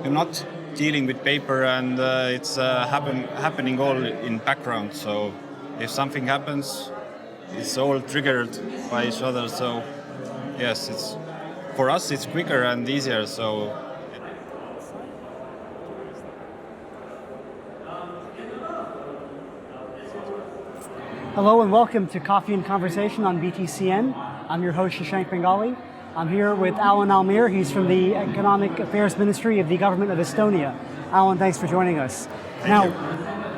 You're not dealing with paper, and it's happening all in background. So if something happens, it's all triggered by each other. So yes, it's for us it's quicker and easier. So hello and welcome to Coffee and Conversation on BTCN. I'm your host, Shashank Bengali. I'm here with Allan Allmere. He's from the Economic Affairs Ministry of the Government of Estonia. Allan, thanks for joining us. Thank you.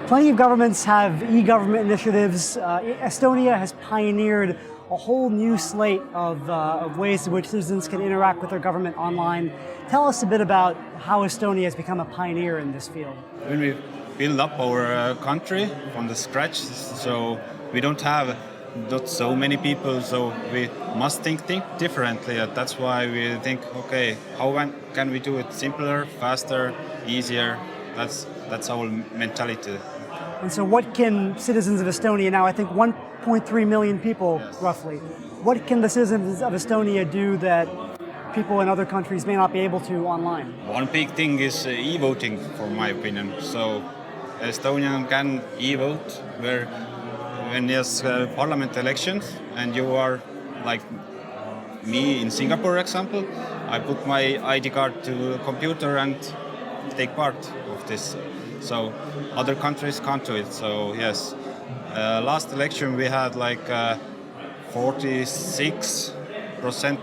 Plenty of governments have e-government initiatives. Estonia has pioneered a whole new slate of ways in which citizens can interact with their government online. Tell us a bit about how Estonia has become a pioneer in this field. When we build up our country from the scratch, so we don't have not so many people, so we must think differently. That's why we think, okay, how can we do it simpler, faster, easier? That's our mentality. And so what can citizens of Estonia now, I think 1.3 million people, yes, roughly, what can the citizens of Estonia do that people in other countries may not be able to online? One big thing is e-voting, for my opinion. So Estonian can e-vote when there's parliament elections, and you are like me in Singapore, for example. I put my ID card to the computer and take part of this. So other countries can't do it. So yes, last election we had like 46%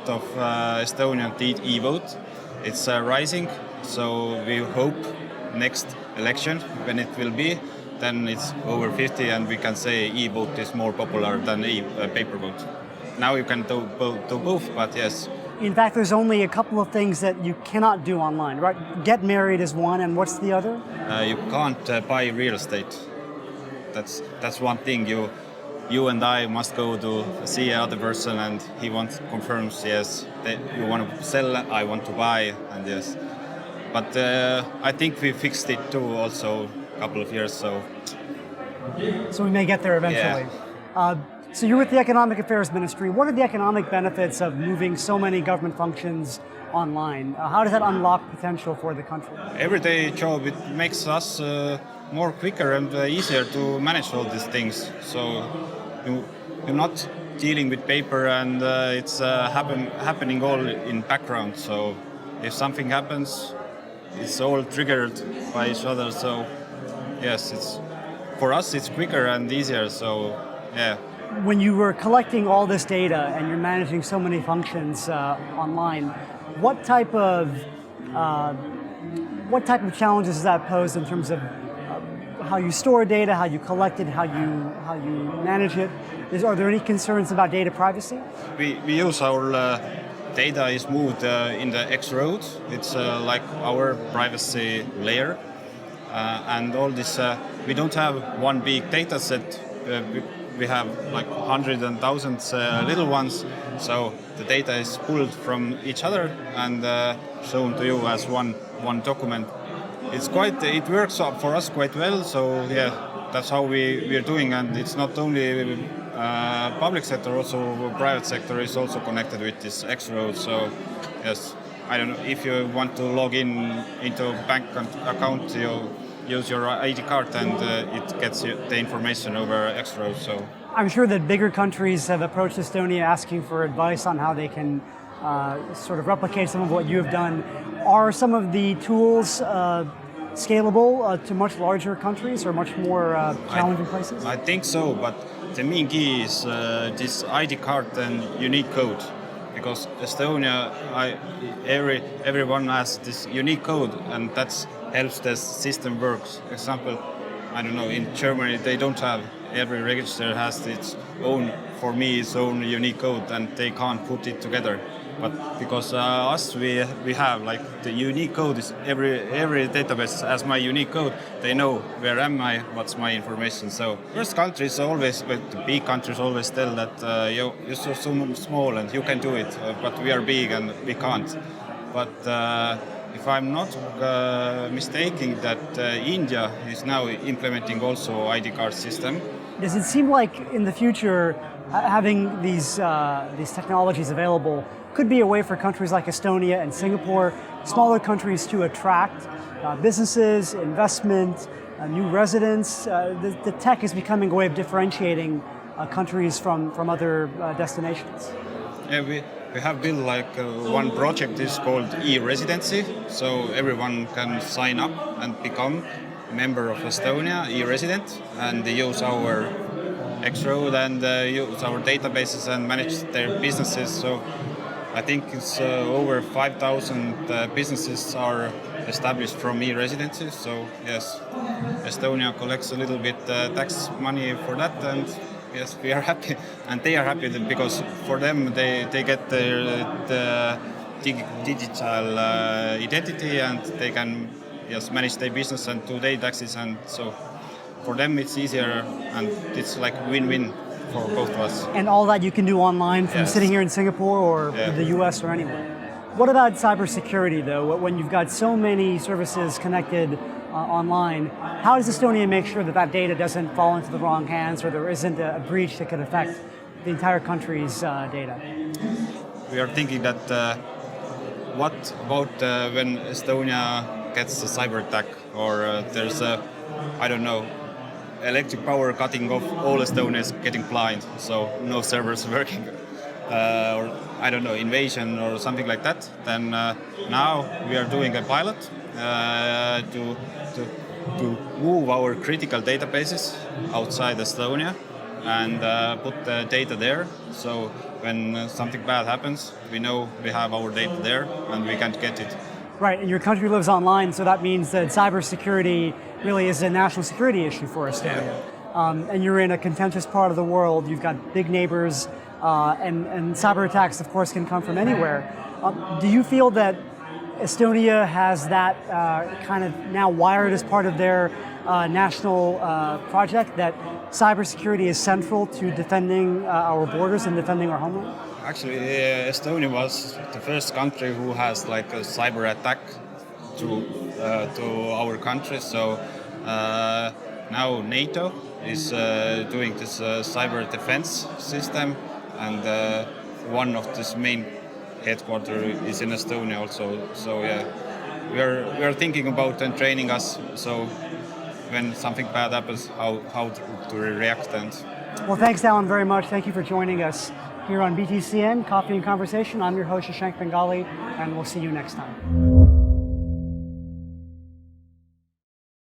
of Estonians did e-vote. It's rising, so we hope next election, when it will be, then it's over 50, and we can say e-vote is more popular than paper vote. Now you can do both, but yes. In fact, there's only a couple of things that you cannot do online, right? Get married is one, and what's the other? You can't buy real estate. That's one thing. You and I must go to see another person, and he confirms, yes, that you want to sell, I want to buy, and yes. But I think we fixed it too also a couple of years, so we may get there eventually. Yeah. So you're with the Economic Affairs Ministry. What are the economic benefits of moving so many government functions online? How does that unlock potential for the country? Everyday job, it makes us more quicker and easier to manage all these things. So you're not dealing with paper, and it's happening all in background. So if something happens, it's all triggered by each other. So yes, for us it's quicker and easier. So yeah. When you were collecting all this data and you're managing so many functions online, what type of challenges does that pose in terms of how you store data, how you collect it, how you manage it? Are there any concerns about data privacy? We use our data is moved in the X-road. It's like our privacy layer, and all this. We don't have one big data set. We have like hundreds and thousands little ones, so the data is pulled from each other and shown to you as one document. It works for us quite well. So yeah, that's how we're doing, and it's not only public sector, also private sector is also connected with this X-road. So yes, I don't know if you want to log into a bank account, you use your ID card, and it gets you the information over X-road. So I'm sure that bigger countries have approached Estonia asking for advice on how they can sort of replicate some of what you have done. Are some of the tools scalable to much larger countries or much more challenging places? I think so, but the main key is this ID card and unique code. Because Estonia, everyone has this unique code, and that helps the system works. Example, I don't know, in Germany they don't have, every register has its own unique code, and they can't put it together. But because we have like the unique code is every database has my unique code. They know where am I, what's my information. So first countries always, but the big countries always tell that you're so small and you can do it, but we are big and we can't. But if I'm not mistaken, that India is now implementing also ID card system. Does it seem like in the future having these technologies available could be a way for countries like Estonia and Singapore, smaller countries, to attract businesses, investment, new residents. The tech is becoming a way of differentiating countries from other destinations. Yeah, we have built like one project is called E-Residency, so everyone can sign up and become a member of Estonia, e-resident, and use our X-Road and use our databases and manage their businesses. So I think it's over 5,000 businesses are established from e-residency. So yes, Estonia collects a little bit tax money for that, and yes, we are happy, and they are happy because for them they get the digital identity, and they can manage their business and do their taxes, and so for them it's easier, and it's like win-win for both of us. And all that you can do online from sitting here in Singapore or the US or anywhere. What about cybersecurity though? When you've got so many services connected online, how does Estonia make sure that that data doesn't fall into the wrong hands, or there isn't a breach that could affect the entire country's data? We are thinking that what about when Estonia gets a cyber attack, or there's a, I don't know, electric power cutting off, all Estonia is getting blind, so no servers working, or I don't know, invasion or something like that. Then now we are doing a pilot to move our critical databases outside Estonia and put the data there. So when something bad happens, we know we have our data there and we can't get it. Right, and your country lives online, so that means that cybersecurity really is a national security issue for Estonia. And you're in a contentious part of the world. You've got big neighbors, and cyber attacks, of course, can come from anywhere. Do you feel that Estonia has that kind of now wired as part of their national project, that cybersecurity is central to defending our borders and defending our homeland? Actually, Estonia was the first country who has like a cyber attack to our country. So now NATO is doing this cyber defense system, and one of this main headquarters is in Estonia also. So yeah, we are thinking about and training us. So when something bad happens, how to react. And well, thanks, Allan, very much. Thank you for joining us here on BTCN Coffee and Conversation. I'm your host, Shashank Bengali, and we'll see you next time.